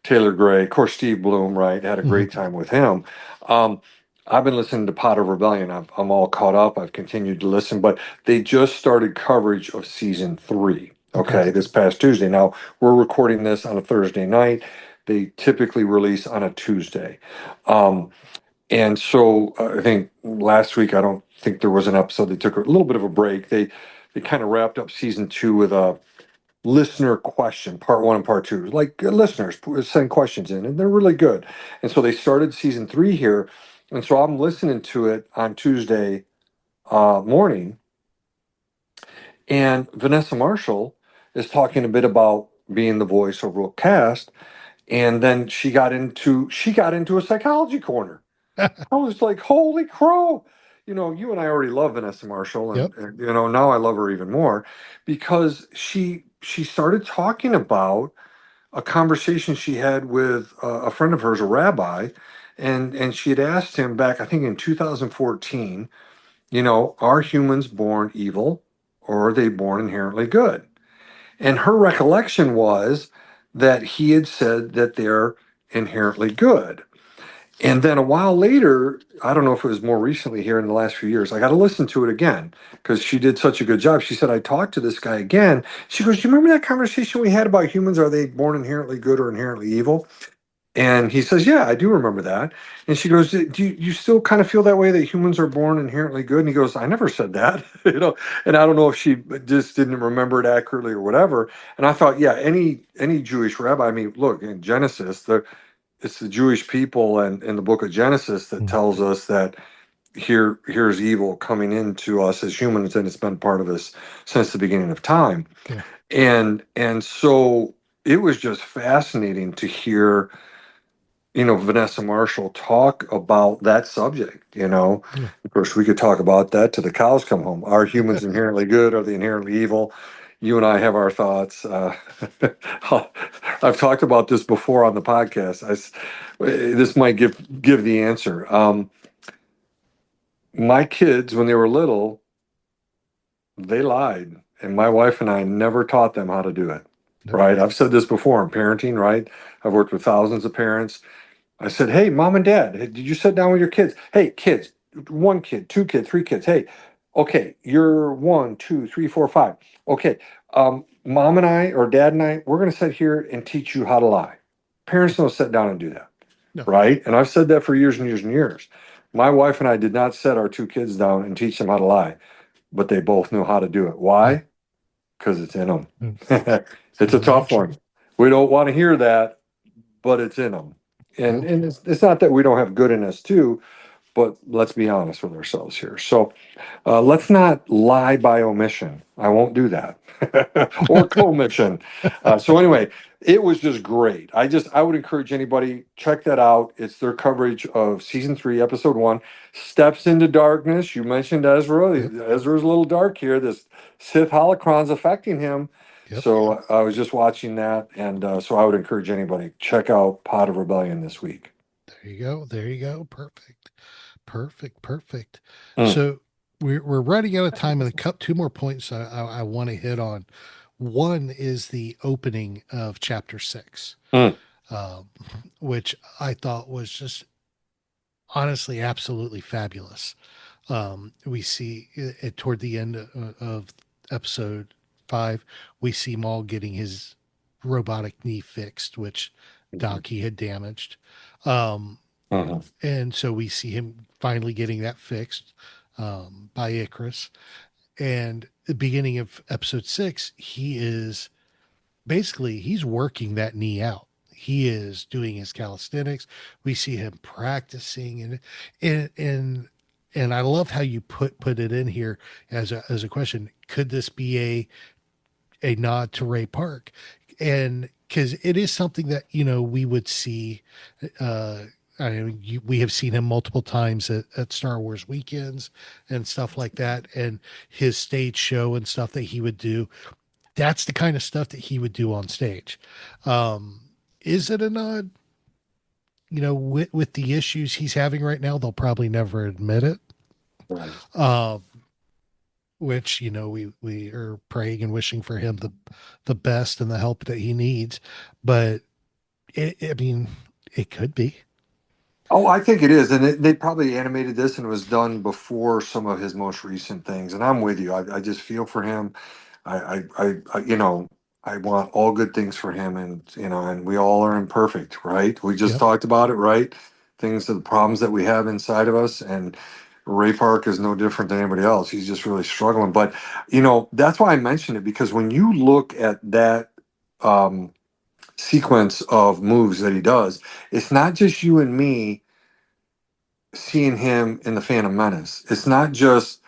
Taylor Gray, of course, Steve Bloom, right? Had a Mhm. great time with him. Um, I've been listening to Pot of Rebellion. I'm all caught up. I've continued to listen, but they just started coverage of season 3. Okay. Okay, this past Tuesday. Now we're recording this on a Thursday night. They typically release on a Tuesday. Um, and so I think last week, I don't think there was an episode. They took a little bit of a break. They kind of wrapped up season 2 with a listener question, part 1 and part 2. Like listeners send questions in, and they're really good. And so they started season 3 here, and so I'm listening to it on Tuesday morning, and Vanessa Marshall is talking a bit about being the voice of Rook Cast, and then she got into a psychology corner. I was like, holy crow. You and I already love Vanessa Marshall, Yep. and now I love her even more because she started talking about a conversation she had with a friend of hers, a rabbi, and she had asked him back, I think in 2014, are humans born evil or are they born inherently good? And her recollection was that he had said that they're inherently good. And then a while later, I don't know if it was more recently here in the last few years, I got to listen to it again because she did such a good job. She said, I talked to this guy again. She goes, "Do you remember that conversation we had about humans? Are they born inherently good or inherently evil?" And he says, "Yeah, I do remember that." And she goes, "Do you still kind of feel that way that humans are born inherently good?" And he goes, "I never said that." And I don't know if she just didn't remember it accurately or whatever. And I thought, yeah, any Jewish rabbi, I mean, look, in Genesis, it's the Jewish people and in the book of Genesis that Mhm. tells us that here's evil coming into us as humans, and it's been part of us since the beginning of time. Yeah. And so it was just fascinating to hear, Vanessa Marshall talk about that subject. Yeah. Of course, we could talk about that till the cows come home. Are humans inherently good? Are they inherently evil? You and I have our thoughts. I've talked about this before on the podcast. This might give the answer. My kids, when they were little, they lied, and my wife and I never taught them how to do it. Nope. Right? I've said this before in parenting. Right? I've worked with thousands of parents. I said, "Hey, mom and dad, hey, did you sit down with your kids? Hey, kids, 1 kid, 2 kids, 3 kids. Hey, okay, you're 1, 2, 3, 4, 5. Okay, mom and I, or dad and I, we're going to sit here and teach you how to lie." Parents don't sit down and do that, No. right? And I've said that for years and years and years. My wife and I did not set our 2 kids down and teach them how to lie, but they both knew how to do it. Yeah. Why? Because it's in them. Mm. It's a Human tough nature. one. We don't want to hear that, but it's in them. And Well, and it's not that we don't have good in us too, but let's be honest with ourselves here. So let's not lie by omission. I won't do that. Or commission. So anyway, it was just great. I would encourage anybody, check that out. It's their coverage of season 3, episode 1, Steps into Darkness. You mentioned Ezra. yep. Ezra's a little dark here. This Sith holocron's affecting him. Yep. So I was just watching that, and so I would encourage anybody, check out Pot of Rebellion this week. There you go. There you go. Perfect. Perfect. Perfect. Mm. So we're running out of time, and a couple two more points I want to hit on. One is the opening of chapter 6, Mm. um, which I thought was just honestly absolutely fabulous. We see it toward the end of episode 5, we see Maul getting his robotic knee fixed, which Docky had damaged. Um, Mhm. and so we see him finally getting that fixed by Icarus. And the beginning of episode 6, he is basically he's working that knee out. He is doing his calisthenics. We see him practicing, and I love how you put it in here as a question. Could this be a nod to Ray Park? And because it is something that we would see. we have seen him multiple times at Star Wars weekends and stuff like that, and his stage show and stuff that he would do. That's the kind of stuff that he would do on stage. Is it a nod? With the issues he's having right now, they'll probably never admit it. Right. Which we are praying and wishing for him the best and the help that he needs, but I mean, it could be. Oh, I think it is, and they probably animated this and it was done before some of his most recent things. And I'm with you. I just feel for him. I want all good things for him, and we all are imperfect, right? We just Yep. talked about it, right? Things are the problems that we have inside of us, and Ray Park is no different than anybody else. He's just really struggling. But that's why I mentioned it, because when you look at that sequence of moves that he does, it's not just you and me seeing him in the Phantom Menace. It's not just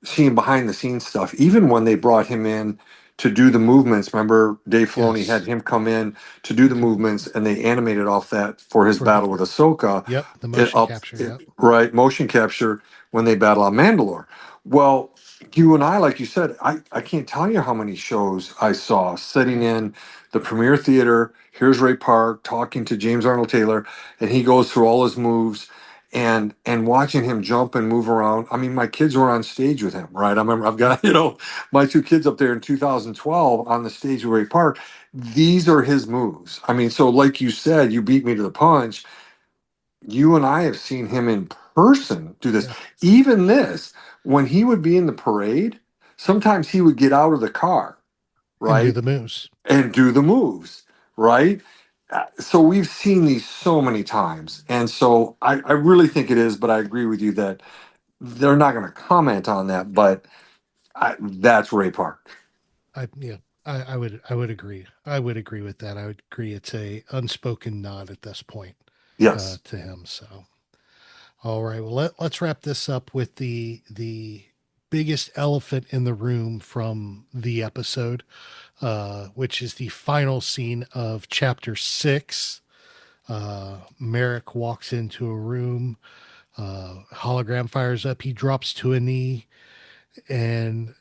seeing behind the scenes stuff. Even when they brought him in to do the movements, remember Dave Filoni had Yes. him come in to do the movements, and they animated off that for his For the battle with Ahsoka. Yep, the motion capture. Yep. Right, motion capture when they battle on Mandalore. Well, you and I, like you said, I can't tell you how many shows I saw sitting in the premiere theater. Here's Ray Park talking to James Arnold Taylor, and he goes through all his moves, and watching him jump and move around. I mean, my kids were on stage with him, right? I remember I've got, my two kids up there in 2012 on the stage with Ray Park. These are his moves. I mean, so like you said, you beat me to the punch. You and I have seen him in person do this. Yeah. Even this, when he would be in the parade, sometimes he would get out of the car, And do right? the moves. And do the moves, right? So we've seen these so many times. And so I really think it is, but I agree with you that they're not going to comment on that, but that's Ray Park. I would agree. I would agree with that. I would agree it's a unspoken nod at this point Yes. to him. So all right. Well, let's wrap this up with the biggest elephant in the room from the episode, which is the final scene of chapter 6. Merrick walks into a room. Hologram fires up. He drops to a knee and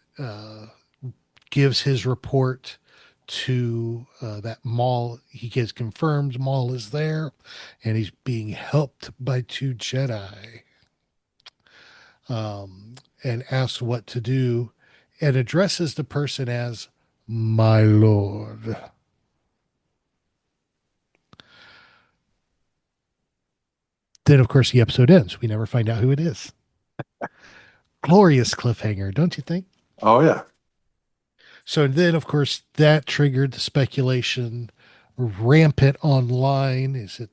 gives his report to that Maul. He gets confirmed Maul is there, and he's being helped by 2 Jedi. And asks what to do, and addresses the person as my lord. Then, of course, the episode ends. We never find out who it is. Glorious cliffhanger, don't you think? Oh, yeah. So then, of course, that triggered the speculation rampant online. Is it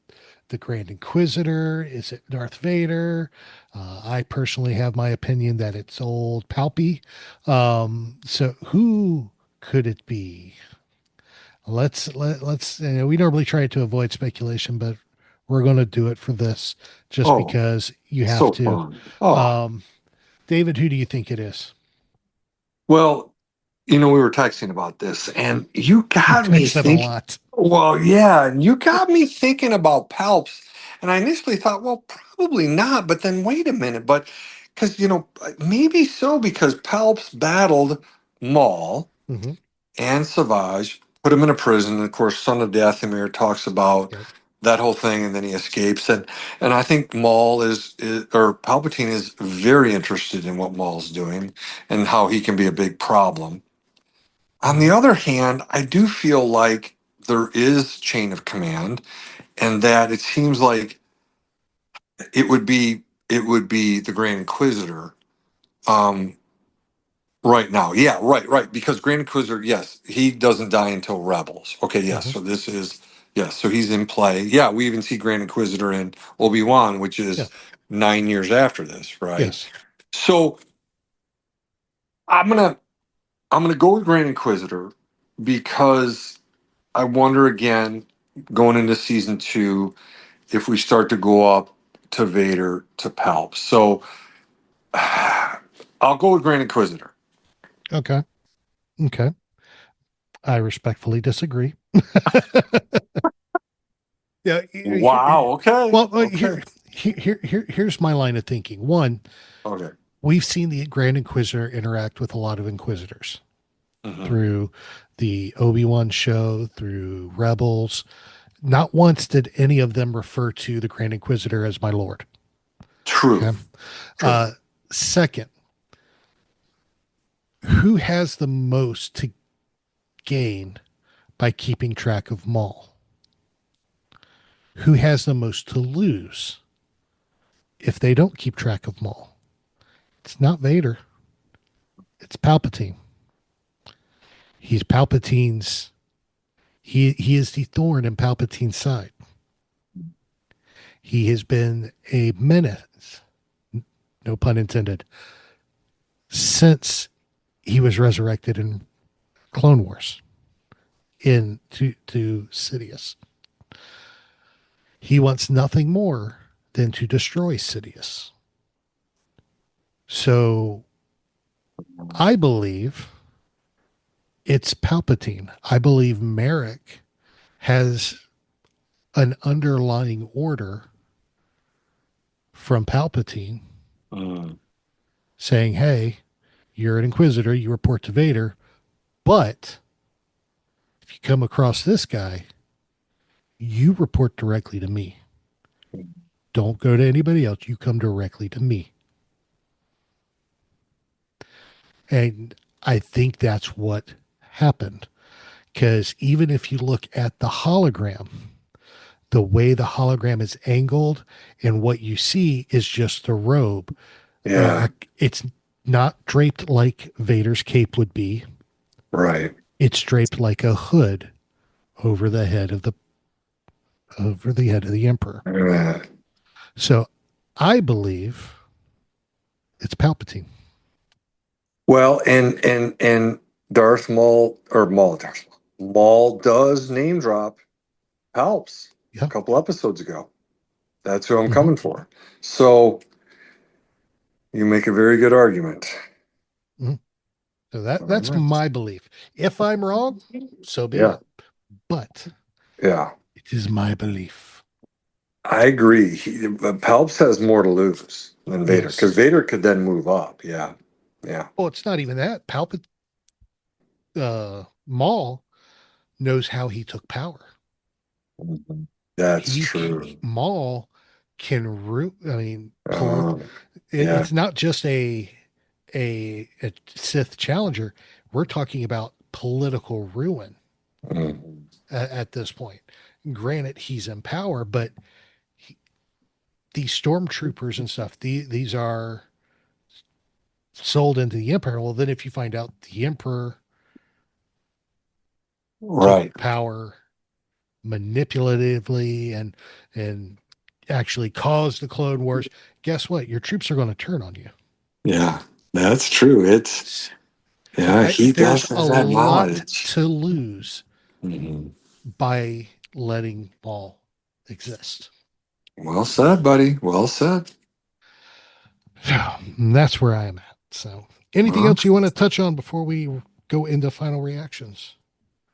the Grand Inquisitor? Is it Darth Vader? I personally have my opinion that it's old Palpy. So who could it be? Let's we normally try to avoid speculation, but we're going to do it for this just Oh, because you have so to. fun. Oh, David, who do you think it is? well, we were texting about this, and you We got me text them a thinking. lot. Well, yeah, and you got me thinking about Palps, and I initially thought, well, probably not, but then wait a minute, but because maybe so, because Palps battled Maul Mm-hmm. and Savage, put him in a prison, and of course, Son of Dathomir talks about Yep. that whole thing, and then he escapes, and I think Maul is or Palpatine is very interested in what Maul's doing and how he can be a big problem. On the Mm-hmm. other hand, I do feel like there is chain of command, and that it seems like it would be the Grand Inquisitor um, right now. Yeah, right. Because Grand Inquisitor, yes, he doesn't die until Rebels. Okay, yes. Mm-hmm. So this is yes. So he's in play. Yeah, we even see Grand Inquisitor in Obi-Wan, which Yeah. is 9 years after this, right? Yes. So I'm gonna I'm gonna go with Grand Inquisitor because I wonder again going into season 2 if we start to go up to Vader to Palp. So I'll go with Grand Inquisitor. Okay. Okay. I respectfully disagree. Yeah. Wow. Okay. Well, Okay. here's my line of thinking. One, Okay. we've seen the Grand Inquisitor interact with a lot of Inquisitors Mhm. through the Obi-Wan show, through Rebels. Not once did any of them refer to the Grand Inquisitor as my lord. True. Okay. True. Second, who has the most to gain by keeping track of Maul? Who has the most to lose if they don't keep track of Maul? It's not Vader. It's Palpatine. He's Palpatine's. He is the thorn in Palpatine's side. He has been a menace, no pun intended, since he was resurrected in Clone Wars to Sidious. He wants nothing more than to destroy Sidious. So I believe it's Palpatine. I believe Merrick has an underlying order from Palpatine Mm. saying, hey, you're an Inquisitor, you report to Vader, but if you come across this guy, you report directly to me. Don't go to anybody else. You come directly to me. And I think that's what happened. Because even if you look at the hologram, the way the hologram is angled and what you see is just the robe. Yeah. It's not draped like Vader's cape would be. Right. It's draped like a hood over the head of the emperor. Yeah. So I believe it's Palpatine. Well, and Darth Maul or Maul, Darth Maul, Maul does name drop Palps a Yeah. couple episodes ago. That's who I'm Mhm. coming for. So you make a very good argument. Mhm. So All that's right. my belief. If I'm wrong, so be Yeah. it. But Yeah. it is my belief. I agree. But Palps has more to lose than Vader because Yes. Vader could then move up. Yeah. Yeah. Well, it's not even that. Maul knows how he took power. Mhm. That's true. Maul can root. I mean, Yeah. it's not just a Sith challenger. We're talking about political ruin Mhm. at this point. Granted, he's in power, but these stormtroopers and stuff, these are sold into the Empire. Well, then if you find out the Emperor took Right. power manipulatively and actually caused the Clone Wars, guess what? Your troops are going to turn on you. Yeah. That's true. So He there's does a have that lot knowledge. to lose Hmm. by letting Maul exist. Well said, buddy. Well said. And that's where I am at. So, anything Well, else you want to touch on before we go into final reactions?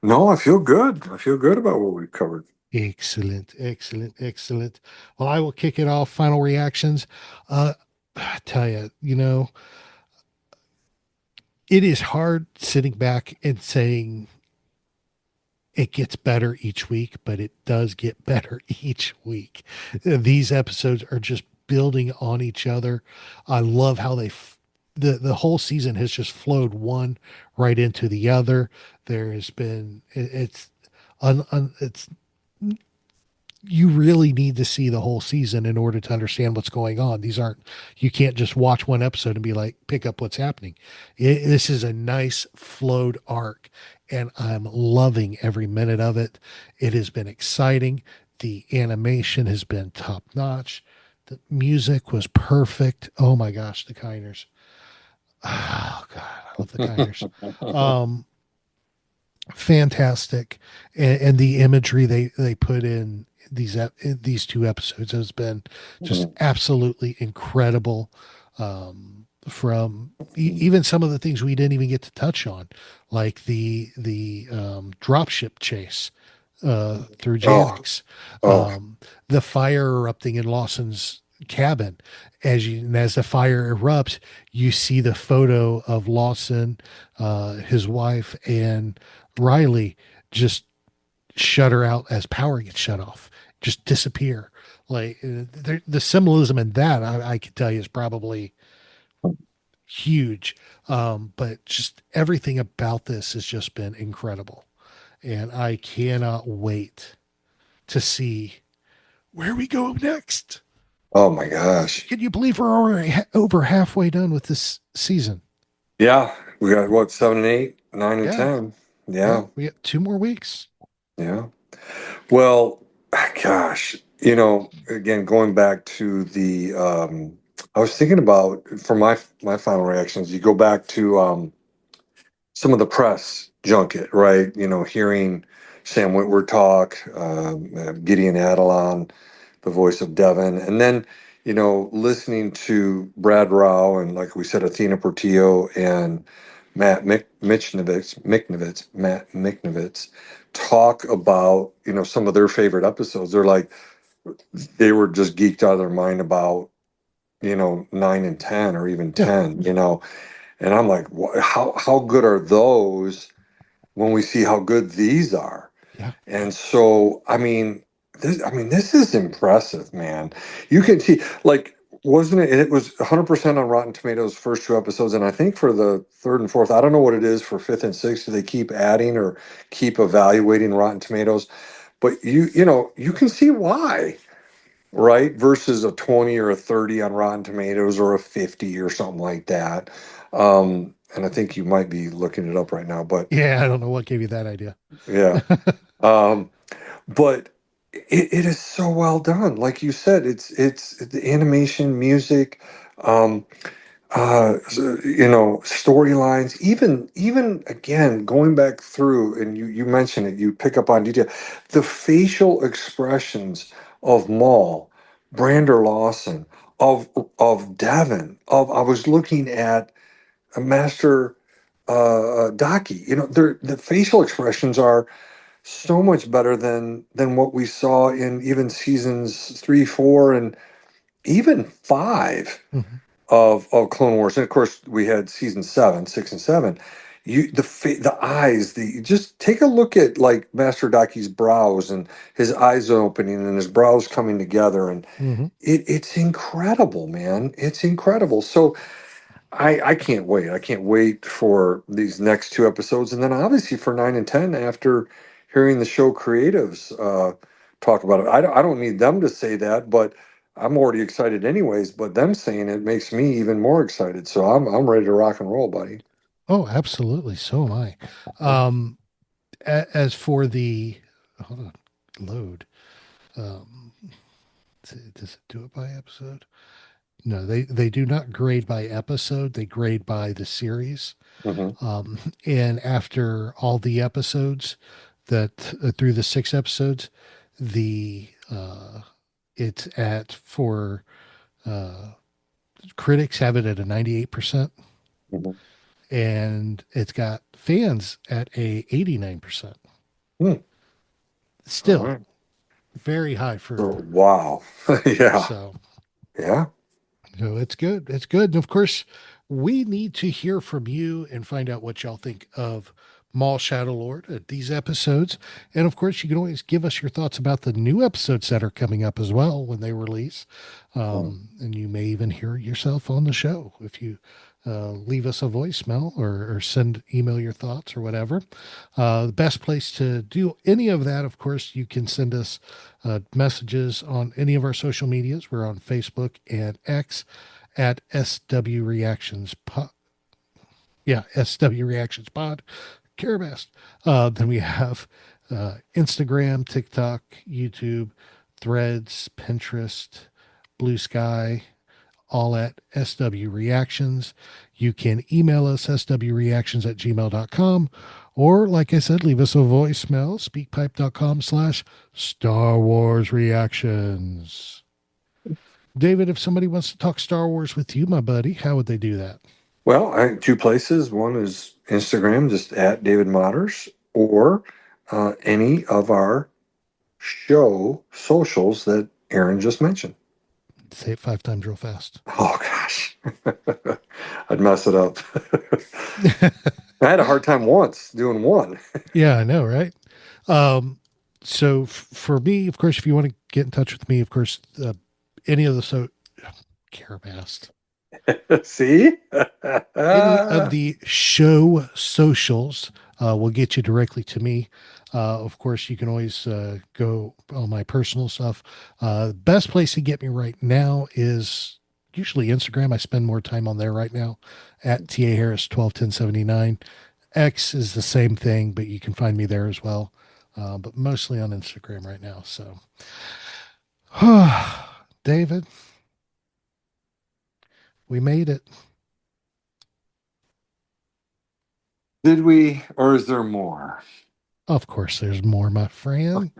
no, I feel good. I feel good about what we've covered. Excellent, excellent, excellent. Well, I will kick it off. Final reactions. I tell you, it is hard sitting back and saying it gets better each week, but it does get better each week. These episodes are just building on each other. I love how the whole season has just flowed one right into the other. There has been it's you really need to see the whole season in order to understand what's going on. You can't just watch one episode and be like, pick up what's happening. This is a nice flowed arc, and I'm loving every minute of it. It has been exciting. The animation has been top notch. The music was perfect. Oh my gosh, the Kiners. Oh God, I love the Kiners. Um, Fantastic, and the imagery they put in these two episodes has been just absolutely incredible. From even some of the things we didn't even get to touch on, like the dropship chase through Oh, Janix. oh, The fire erupting in Lawson's cabin. As the fire erupts, you see the photo of Lawson, his wife, and Riley just shudder out as power gets shut off, just disappear. Like the symbolism in that, I could tell you, is probably huge. But just everything about this has just been incredible. And I cannot wait to see where we go next. oh my gosh. Can you believe we're already over halfway done with this season? Yeah, we got what, 7 and 8, 9 and Yeah. 10. Yeah. Yeah, We got 2 more weeks. yeah. Well, gosh, again, going back to the, I was thinking about for my final reactions. You go back to some of the press junket, right? Hearing Sam Witwer talk, Gideon Adelon, the voice of Devin, and then listening to Brad Rao and, like we said, Athena Portillo and Matt Miknovitz talk about some of their favorite episodes. They're like they were just geeked out of their mind about 9 and 10 or even Yeah. 10. And I'm like, how good are those when we see how good these are? Yeah. And so, this is impressive, man. You can see, like, wasn't it? It was 100% on Rotten Tomatoes first 2 episodes, and I think for the third and fourth, I don't know what it is for fifth and sixth. Do they keep adding or keep evaluating Rotten Tomatoes? But you can see why, right? Versus a 20 or a 30 on Rotten Tomatoes or a 50 or something like that. And I think you might be looking it up right now, but Yeah. I don't know what gave you that idea. yeah. Um, but it is so well done. Like you said, it's the animation, music, um, storylines, even again, going back through, and you mentioned it, you pick up on detail, the facial expressions of Maul, Brander Lawson, of Devin, I was looking at a Master Daki. The facial expressions are so much better than what we saw in even seasons 3, 4, and even 5 Mhm. of Clone Wars. And of course, we had season 7, 6, and 7. The eyes, just take a look at like Master Daki's brows and his eyes opening and his brows coming together, and Mhm. it's incredible, man. It's incredible. So I can't wait. I can't wait for these next 2 episodes, and then obviously for 9 and 10 after hearing the show creatives talk about it. I don't need them to say that, but I'm already excited anyways. But them saying it makes me even more excited. So I'm ready to rock and roll, buddy. Oh, absolutely. So am I. As for the, hold on, load. Um, does it do it by episode? No, they do not grade by episode. They grade by the series. Hmm. And after all the episodes that through the 6 episodes, the it's at for uh, critics have it at a 98%, Hmm. and it's got fans at a 89%. Hmm. All Still right. very high So, for wow. Yeah. so. Yeah. So it's good. It's good. And of course, we need to hear from you and find out what y'all think of Maul Shadow Lord at these episodes. And of course, you can always give us your thoughts about the new episodes that are coming up as well when they release. And you may even hear yourself on the show if you leave us a voicemail or email your thoughts or whatever. The best place to do any of that, of course, you can send us messages on any of our social medias. We're on Facebook and X at SW Reactions Pod. Yeah, SW Reactions Pod. Care best. Then we have Instagram, TikTok, YouTube, Threads, Pinterest, Blue Sky, all at SW Reactions. You can email us, swreactions@gmail.com. Or, like I said, leave us a voicemail, speakpipe.com/Star Wars Reactions. David, if somebody wants to talk Star Wars with you, my buddy, how would they do that? Well, 2 places. One is Instagram, just at David Motters, or any of our show socials that Aaron just mentioned? Say it 5 times real fast. Oh, gosh. I'd mess it up. I had a hard time once doing one. Yeah, I know, right? So for me, of course, if you want to get in touch with me, of course, any of the Carabast. See? Any of the show socials will get you directly to me. Of course, you can always go on my personal stuff. Best place to get me right now is usually Instagram. I spend more time on there right now at TA Harris 121079. X is the same thing, but you can find me there as well. But mostly on Instagram right now. So, David, we made it. Did we, or is there more? Of course, there's more, my friend.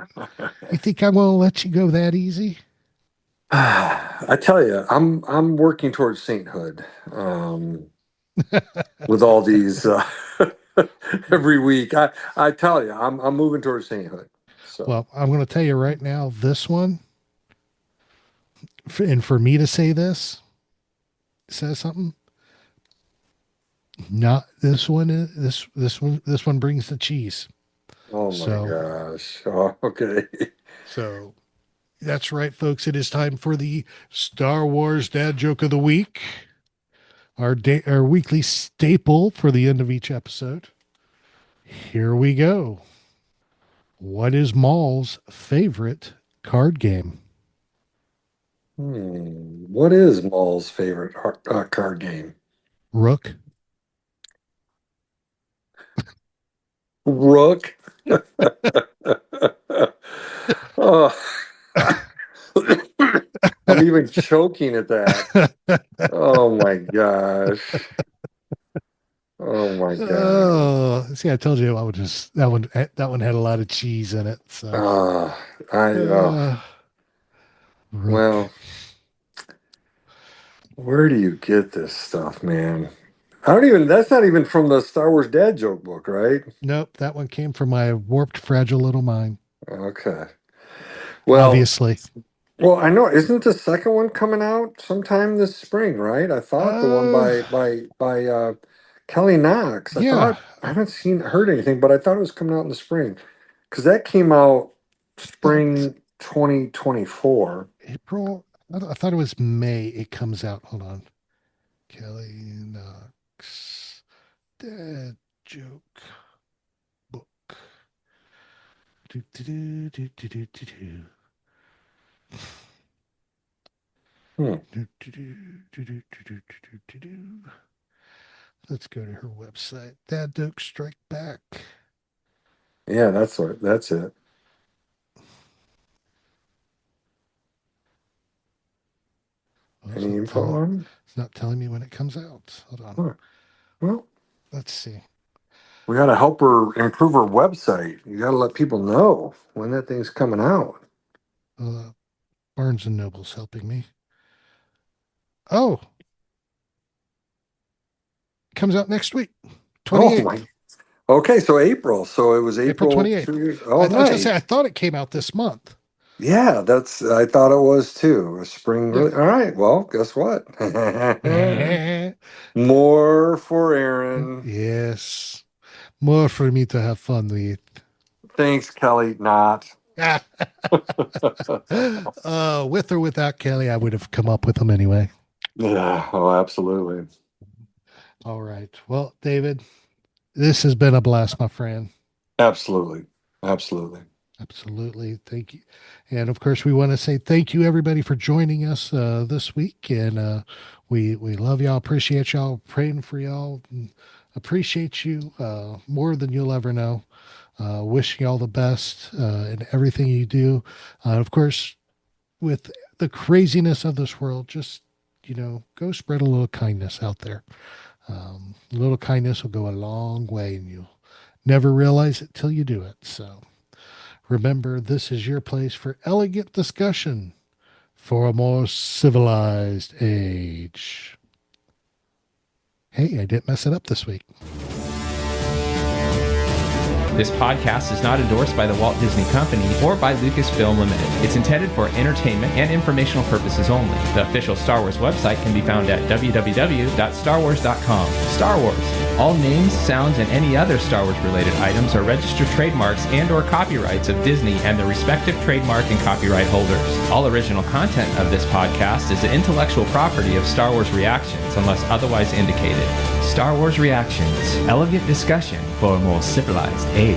You think I'm going to let you go that easy? I tell you, I'm working towards sainthood with all these every week. I tell you, I'm moving towards sainthood. So Well, I'm going to tell you right now, this one, and for me to say this, says something. Not this one. This one brings the cheese. oh my gosh. Oh, okay. So that's right, folks. It is time for the Star Wars Dad Joke of the Week. Our weekly staple for the end of each episode. Here we go. What is Maul's favorite card game? What is Maul's favorite card game? Rook. Rook. Oh. I'm even choking at that. Oh my gosh. Oh my god. Oh, see, I told you I would just that one had a lot of cheese in it. So Rook. Well, where do you get this stuff, man? That's not even from the Star Wars Dad Joke book, right? Nope, that one came from my warped, fragile little mind. Okay. Well, Obviously. Well, I know. Isn't the second one coming out sometime this spring, right? I thought the one by Kelly Knox. Yeah. I haven't heard anything, but I thought it was coming out in the spring because that came out spring 2024. April. I thought it was May. It comes out. Hold on. Kelly Knox Dad Joke Book. Do, do, do, do, do, do, do, do. Do, do, do, do, do, do, do, do, do, do. Let's go to her website. Dad Joke Strike Back. Yeah, that's it. Any info on? It's not telling me when it comes out. Hold on. Huh. Well, let's see. We got to help her improve her website. You got to let people know when that thing's coming out. Barnes and Noble's helping me. Oh, comes out next week, 28th. Oh my. Okay, so April. So it was April 28th. Oh, I was nice. gonna say I thought it came out this month. Yeah, I thought it was too. A spring. All right. Well, guess what? More for Aaron. Yes. More for me to have fun with. Thanks, Kelly. Not. With or without Kelly, I would have come up with them anyway. Yeah. Oh, absolutely. All right. Well, David, this has been a blast, my friend. Absolutely. Absolutely. Absolutely. Thank you. And of course, we want to say thank you, everybody, for joining us this week. And we love y'all, appreciate y'all, praying for y'all, and appreciate you more than you'll ever know. Wishing y'all the best in everything you do. Of course, with the craziness of this world, just, go spread a little kindness out there. A little kindness will go a long way, and you'll never realize it till you do it. So remember, this is your place for elegant discussion for a more civilized age. Hey, I didn't mess it up this week. This podcast is not endorsed by the Walt Disney Company or by Lucasfilm Limited. It's intended for entertainment and informational purposes only. The official Star Wars website can be found at www.starwars.com. Star Wars. All names, sounds, and any other Star Wars-related items are registered trademarks and/or copyrights of Disney and their respective trademark and copyright holders. All original content of this podcast is the intellectual property of Star Wars Reactions unless otherwise indicated. Star Wars Reactions. Elegant discussion for a more civilized age.